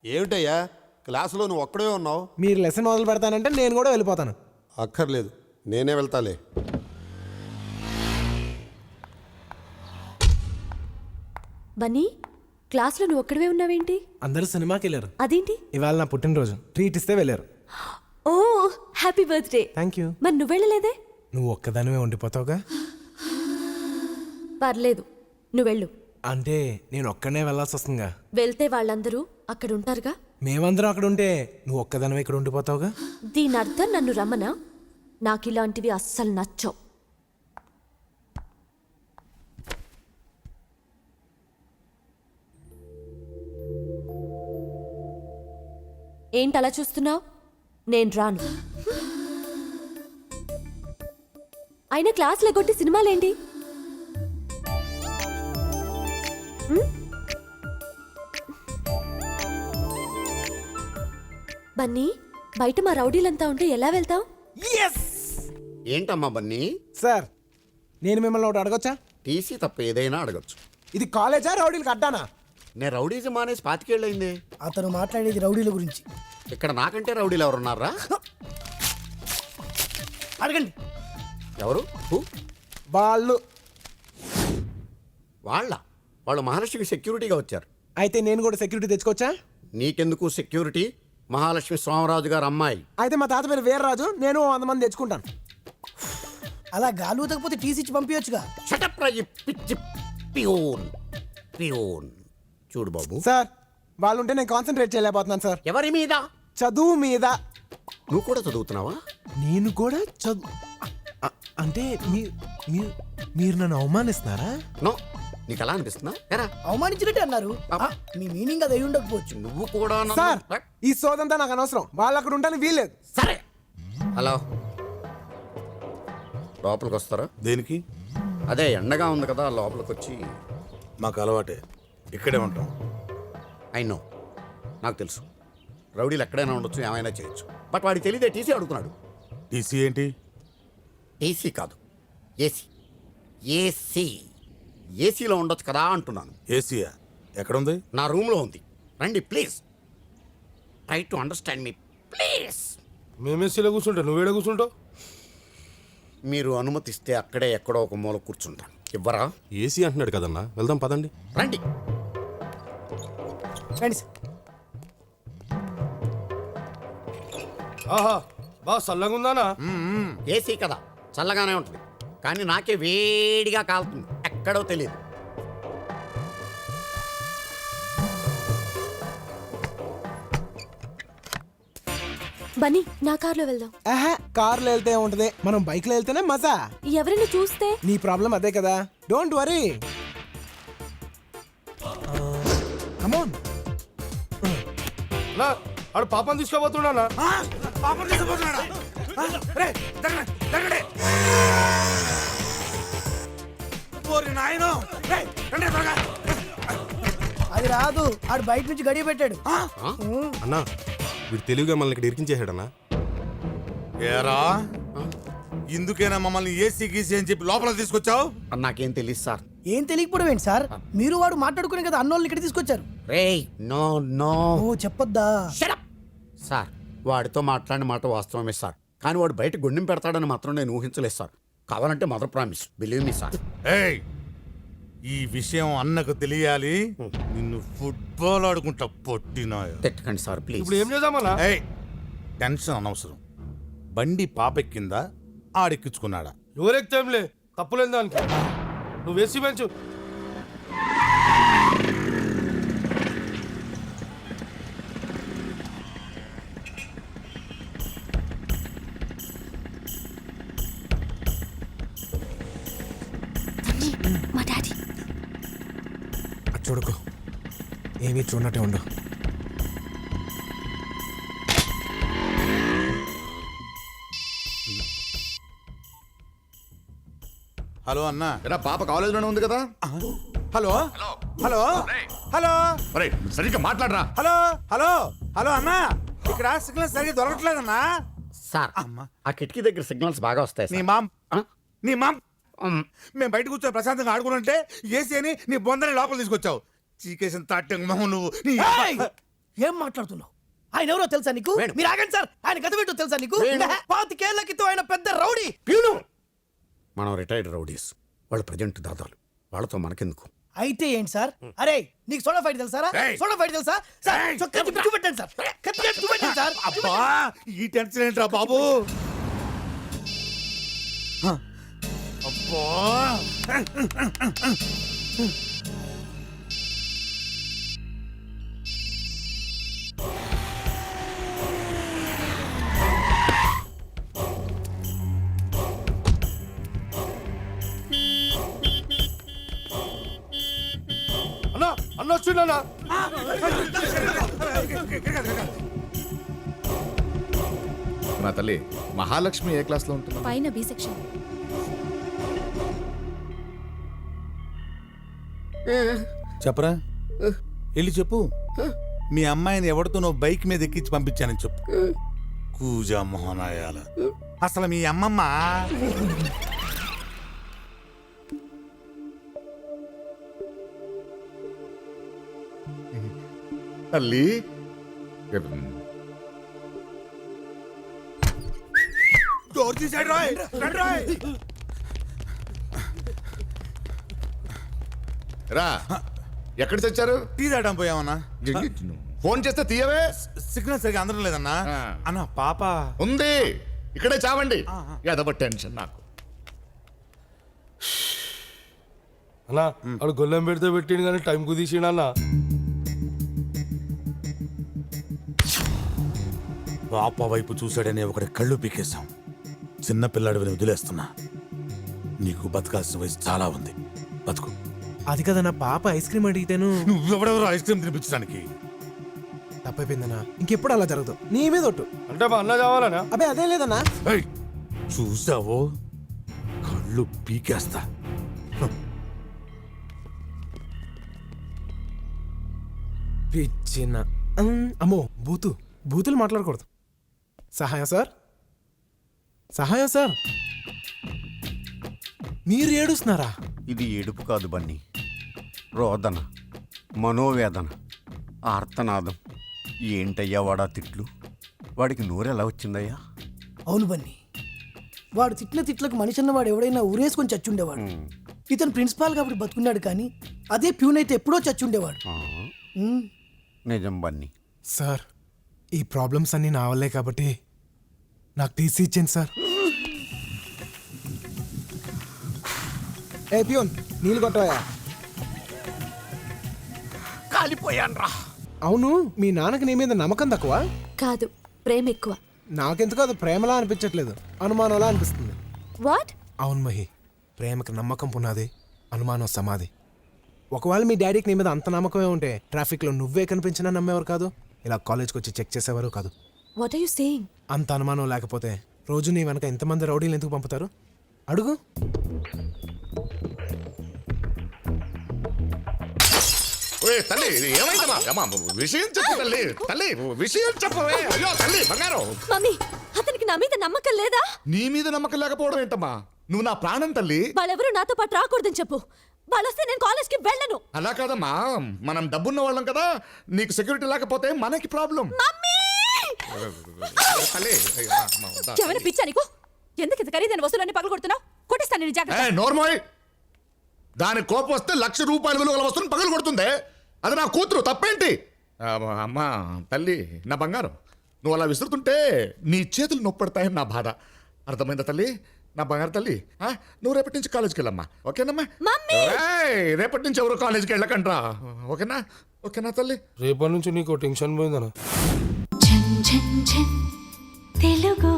ఏమిటయ్యా క్లాసులో నువ్వు ఒక్కడే ఉన్నావు? మీరు లెసన్ మొదలు పెడతానంటే నేను కూడా వెళ్ళిపోతాను. అక్కర్లేదు, నేనే వెళ్తాలే. బన్నీ, క్లాస్లో నువ్వు ఒక్కడివే ఉన్నావేంటి? అందరూ సినిమాకి వెళ్ళారు. అదేంటి? ఇవాళ నా పుట్టినరోజు, ట్రీట్ ఇస్తే వెళ్ళారు. ఓ హ్యాపీ బర్త్డే. Thank you. మరి నువ్వు వెళ్ళలేదే? నువ్వు ఒక్కదానివే ఉండిపోతావుగా. పర్లేదు, నువ్వు వెళ్ళు. అంటే నేను ఒక్కడనే వెళ్ళాల్సి వస్తుందిగా. వెళ్తే వాళ్ళందరూ అక్కడ ఉంటారుగా. మేమందరం అక్కడ ఉంటే నువ్వు ఒక్కదానివే ఇక్కడ ఉండిపోతావుగా. దీని అర్థం నన్ను రమ్మనా? నాకు ఇలాంటివి అస్సలు నచ్చవు. ఏంటి అలా చూస్తున్నావు? నేను రాను. అయినా క్లాస్ లేకొట్టి సినిమాలేంటి? బన్నీ, బయట మా రౌడీలంతా ఉంటే ఎలా వెళ్తావు? ఏంటమ్మా బన్నీ? సార్, నేను మిమ్మల్ని ఒకటి అడగొచ్చా? టీసీ తప్ప ఏదైనా అడగచ్చు. ఇది కాలేజా రౌడీలకు అడ్డానా? నేను రౌడీజం మానేసి 25 ఏళ్ళయింది. అతను మాట్లాడేది రౌడీల గురించి. ఇక్కడ నాకంటే రౌడీలు ఎవరున్నారా? అడగండి. ఎవరు? వాళ్ళు వాళ్ళు మహాలక్ష్మి సెక్యూరిటీగా వచ్చారు. అయితే నేను కూడా సెక్యూరిటీ తెచ్చుకోవచ్చా? నీకెందుకు సెక్యూరిటీ? మహాలక్ష్మి స్వామిరాజు గారు అమ్మాయి. అయితే మా తాత పేరు వీర్రాజు, నేను 100 మంది తెచ్చుకుంటాను. అలా గాలి ఊతకపోతే టీసీ ఇచ్చి పంపించచ్చుగా. షటప్ రా, పిచ్చి పియోన్. చూడు బాబు సార్, వాళ్ళు ఉంటే నేను కాన్సన్ట్రేట్ చేయలేకపోతున్నాను సార్. ఎవరి మీద? చదువు మీద. నువ్వు కూడా చదువుతున్నావా? నేను కూడా అంటే మీరు నన్ను అవమానిస్తున్నారా? నో, నీకు అలా అనిపిస్తుందా? ఎరా, అవమానించినట్టే అన్నారు. మీ మీనింగ్ అది అయి ఉండకపోవచ్చు. నువ్వు కూడా సార్, ఈ సోదంతా నాకు అనవసరం. వాళ్ళు అక్కడ ఉంటాను వీల్లేదు. సరే, హలో, లోపలికి వస్తారా? దేనికి? అదే ఎండగా ఉంది కదా, లోపలికి వచ్చి. మాకు అలవాటే, ఇక్కడే ఉంటాం. నో, నాకు తెలుసు రౌడీలు ఎక్కడైనా ఉండొచ్చు, ఏమైనా చేయొచ్చు. బట్ వాడికి తెలియదే టీసీ అడుగుతున్నాడు. టీసీ ఏంటి? టీసీ కాదు, ఏసీ. ఏసీలో ఉండొచ్చు కదా అంటున్నాను. ఏసీయా? ఎక్కడుంది? నా రూమ్లో ఉంది. రండి please, try to understand me please. మేమేసీలో కూర్చుంటా, నువ్వేడ కూర్చుంటావు? మీరు అనుమతిస్తే అక్కడే ఎక్కడో ఒక మూల కూర్చుంటాను. ఇవ్వరా? ఏసీ అంటున్నాడు కదన్నా, వెళ్దాం పదండి. రండి. రండి సార్. ఆహా, బాగా చల్లగా ఉందానా? ఏసీ కదా, చల్లగానే ఉంటుంది. కానీ నాకే వేడిగా కాలుతుంది, ఎక్కడో తెలియదు. బన్నీ, నా కార్లో వెళ్దాం. ఆహా, కార్లో వెళ్తే ఉంటది, మనం బైక్లో వెళ్తేనే మజా. ఎవరైనా చూస్తే? నీ ప్రాబ్లం అదే కదా, డోంట్ వరీ. కమోన్. నా ఆడు పాపం తీసుకోబోతున్నానా? అది రాదు, ఆడు బయట నుంచి గడియ పెట్టాడు. అన్నా, వీడు తెలివిగా మనల్ని ఇక్కడ ఇరికించేసాడన్నా. ఏరా, ఇందుకేనా మమ్మల్ని ఏసీ గీసీ అని చెప్పి లోపల తీసుకొచ్చావు? నాకేం తెలియదు సార్. ఏం తెలియకపోవడం ఏంటి సార్? మీరు వాడు మాట్లాడుకునే కదా అన్నోళ్ళని ఇక్కడ తీసుకొచ్చారు. రేయ్, నో నో. ఓ చెప్పొద్దా? సార్, వాడితో మాట్లాడిన మాట వాస్తవమే సార్. కానీ వాడు బయట గుండెం పెడతాడని మాత్రం నేను ఊహించలేదు సార్. కావాలంటే mother promise, believe me sir. ఏయ్, ఈ విషయం అన్నకు తెలియాలి. నిన్ను ఫుట్బాల్ ఆడుకుంటా పొట్టినా. తిట్టకండి సార్ ప్లీజ్. ఇప్పుడు ఏం చేద్దామన్నా? ఏయ్, టెన్షన్ అనవసరం. బండి పాపెక్కిందా, ఆడెక్కించుకున్నాడా? ఎవరెక్తేంలే, తప్పులేని దానికి. నువ్వు వేసి పెంచు. మా డాడీ. చూడుకో, ఏమీ చూడనట్టే ఉండు. హలో అన్న. పాప కాలేజీలోనే ఉంది కదా. హలో హలో హలో సరిగ్గా మాట్లాడరా. హలో హలో హలో అన్న, ఇక్కడ సిగ్నల్ సరిగ్గా దొరకట్లేదన్నా. సార్, ఆ కిటికీ దగ్గర సిగ్నల్స్ బాగా వస్తాయి నీ సార్. మామ్ నీ మామ్ మేము బయట కూర్చొని ప్రశాంతంగా ఆడుకుంటుంటే ఏసీ అని నీ బొందని లోపల తీసుకొచ్చావు. చీకేసిన తాటం మొహం నువ్వు. ఏం మాట్లాడుతున్నావు? ఆయన ఎవరో తెలుసా నీకు? వేణు. మీరు ఆగండి సార్. ఆయన గత ఏంటో తెలుసా నీకు? వేణు. 25 క్రితం ఆయన పెద్ద రౌడీ ప్యూను. మనం రిటైర్డ్ రౌడీస్, వాళ్ళు ప్రజెంట్ దాదాలు, వాళ్ళతో మనకెందుకు? అయితే ఏంటి సార్? అరే నీకు సోడా ఫైట్ తెలుసా? ఏయ్. సోడా ఫైట్ తెలుసా సార్? ఏయ్. చొక్కా తిప్పి చూపెట్టండి సార్. కత్తిగా చూపెట్టండి సార్. అబ్బా ఈ టెన్షన్ ఏంట్రా బాబు? అబ్బా అన్నా అన్న వచ్చిండన్నా. నా తల్లి మహాలక్ష్మి ఏ క్లాస్ లో ఉంటుంది? పైన బి సెక్షన్. చెప్పరా, వెళ్ళి చెప్పు మీ అమ్మాయిని ఎవరితో నువ్వు బైక్ మీద ఎక్కించి పంపించానని చెప్పు. కూజా మోహనాయాల, అసలు మీ అమ్మమ్మ తల్లి డోర్ తీసాడు రాయ్, రండి రాయ్. రా, ఎక్కడ చచ్చారు? టీ తాగడం పోయామన్నా. ఫోన్ చేస్తే తీయవే. సిగ్నల్ సరిగా అందరం లేదన్నా. అన్న పాప ఉంది, ఇక్కడే చావండి. ఏదో టెన్షన్ నాకు. అన్నా వాడు గొల్లెం పెడితే పెట్టిండు కానీ టైం కుదిసిండు అన్న. పాప వైపు చూశాడనే ఒకటి కళ్ళు పీకేశాం. చిన్న పిల్లాడిని వదిలేస్తున్నా. నీకు బతకాల్సిన వయసు చాలా ఉంది, బతుకు. అది కదన్నా పాప ఐస్ క్రీమ్ అడిగితేను నువ్వెవడెవరో ఐస్ క్రీమ్ తినిపించడానికి. తప్పైపోయిందన్నా. ఇంకెప్పుడు అలా జరగదు. నీ మీద ఒట్టు. అంటే మా అన్న కావాలనా? అబ్బే అదే లేదన్నా. ఏయ్, చూసావో కళ్ళు పీకేస్తా. పిచ్చిన అమ్మో బూతులు మాట్లాడకూడదు. సహాయం సార్, సహాయం సార్. మీరు ఏడుస్తున్నారా? ఇది ఏడుపు కాదు బన్నీ, రోదన, మనోవేదన, ఆర్తనాదం. ఏంటయ్యా వాడా తిట్లు? వాడికి నోరెలా వచ్చిందయ్యా? అవును బన్నీ, వాడు తిట్టిన తిట్లకు మనిషి అన్నవాడు ఎవడైనా ఊరేసుకొని చచ్చుండేవాడు. ఇతను ప్రిన్సిపాల్ కాబట్టి బతుకున్నాడు, కానీ అదే ప్యూన్ అయితే ఎప్పుడో చచ్చుండేవాడు. ఆ, నిజం బన్నీ. సార్ ఈ ప్రాబ్లమ్స్ అన్నీ నా వల్లే కాబట్టి నాకు టీసీ ఇచ్చింది సార్. ఏ ప్యూన్, నీళ్ళు కొట్టవా? కాలిపోయాన్రా. అవును, మీ నాన్నకి నీ మీద నమ్మకం తక్కువ? కాదు, ప్రేమ ఎక్కువ. నాకెందుకు అది ప్రేమలా అనిపించట్లేదు, అనుమానంలా అనిపిస్తుంది. వాట్? అవును మహి, ప్రేమకి నమ్మకం పునాది, అనుమానం సమాధి. ఒకవేళ మీ డాడీకి నీ మీద అంత నమ్మకమే ఉంటే ట్రాఫిక్లో నువ్వే కనిపించినా నమ్మేవారు కాదు, ఇలా కాలేజ్కి వచ్చి చెక్ చేసేవారు కాదు. What are you saying? అంత అనుమానం లేకపోతే రోజు నీ వెనక ఎంతమంది రౌడీలు ఎందుకు పంపుతారు? అడుగు. ఓయ్ తల్లి, ఏమైందమ్మా? అమ్మా, విషయం చెప్పు తల్లి. తల్లి విషయం చెప్పవే. అయ్యో తల్లి బంగారం, మమ్మీ, అతనికి నా మీద నమ్మకం లేదా? నీ మీద నమ్మకం లేకపోవడం ఏంటమ్మా? నువ్వు నా ప్రాణం తల్లి. వాళ్ళెవరూ నాతో పాటు రాకూడదని చెప్పు. వాళ్ళొస్తే నేను కాలేజ్కి వెళ్ళను. అలా కాదమ్మా, మనం డబ్బున్న వాళ్ళం కదా, నీకు సెక్యూరిటీ లేకపోతే మనకి ప్రాబ్లం. తల్లి, అయ్యో, అమ్మా, వద్దా. ఎవరి పిచ్చా నీకు? ఎందుకు ఇంత ఖరీదైన వస్తువులన్నీ పగలగొడుతున్నావు? కొట్టిస్తాను నేను, జాగ్రత్త. ఏయ్, నోర్మోయ్. దాని కోపం వస్తే ₹1,00,000 విలువ గల వస్తువుని పగలు కొడుతుంది. అది నా కూతురు, తప్పేంటి? అమ్మా తల్లి, నా బంగారం, నువ్వు అలా విసురుతుంటే నీ చేతులు నొప్పడతాయని నా బాధ. అర్థమైందా తల్లి? నా బంగారు తల్లి, నువ్వు రేపటి నుంచి కాలేజ్కి వెళ్ళమ్మా, ఓకేనమ్మా? ఏయ్, రేపటి నుంచి ఎవరు కాలేజ్కి వెళ్ళకండ్రా, ఓకేనా? ఓకేనా తల్లి? రేపటి నుంచి నీకు టెన్షన్ పోయిందనా? తెలుగు